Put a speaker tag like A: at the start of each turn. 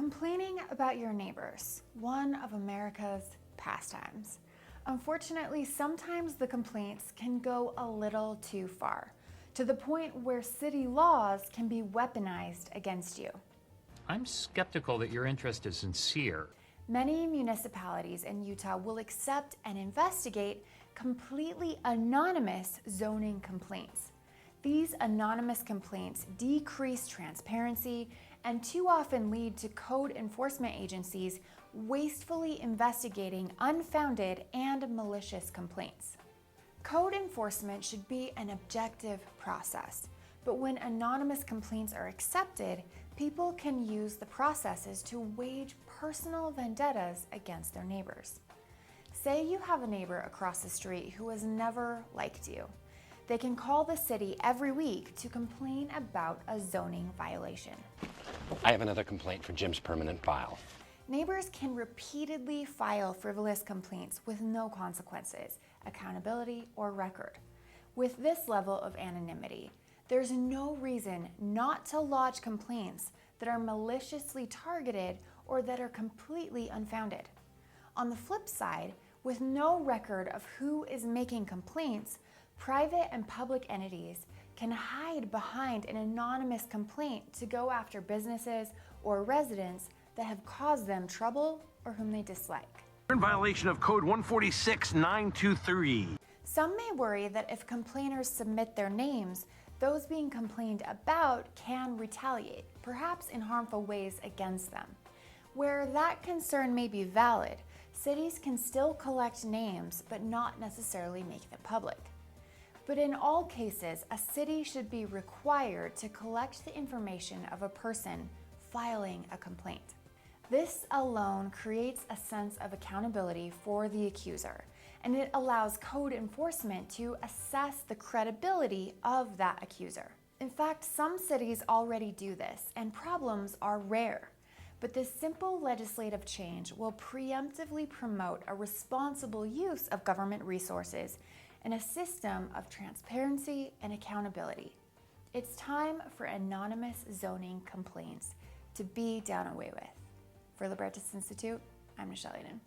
A: Complaining about your neighbors, one of America's pastimes. Unfortunately, sometimes the complaints can go a little too far, to the point where city laws can be weaponized against you.
B: I'm skeptical that your interest is sincere.
A: Many municipalities in Utah will accept and investigate completely anonymous zoning complaints. These anonymous complaints decrease transparency and too often lead to code enforcement agencies wastefully investigating unfounded and malicious complaints. Code enforcement should be an objective process, but when anonymous complaints are accepted, people can use the processes to wage personal vendettas against their neighbors. Say you have a neighbor across the street who has never liked you. They can call the city every week to complain about a zoning violation.
C: I have another complaint for Jim's permanent file.
A: Neighbors can repeatedly file frivolous complaints with no consequences, accountability, or record. With this level of anonymity, there's no reason not to lodge complaints that are maliciously targeted or that are completely unfounded. On the flip side, with no record of who is making complaints, private and public entities can hide behind an anonymous complaint to go after businesses or residents that have caused them trouble or whom they dislike.
D: In violation of Code 146.923.
A: Some may worry that if complainers submit their names, those being complained about can retaliate, perhaps in harmful ways against them. Where that concern may be valid, cities can still collect names but not necessarily make them public. But in all cases, a city should be required to collect the information of a person filing a complaint. This alone creates a sense of accountability for the accuser, and it allows code enforcement to assess the credibility of that accuser. In fact, some cities already do this, and problems are rare. But this simple legislative change will preemptively promote a responsible use of government resources and a system of transparency and accountability. It's time for anonymous zoning complaints to be done away with. For Libertas Institute, I'm Michelle Eden.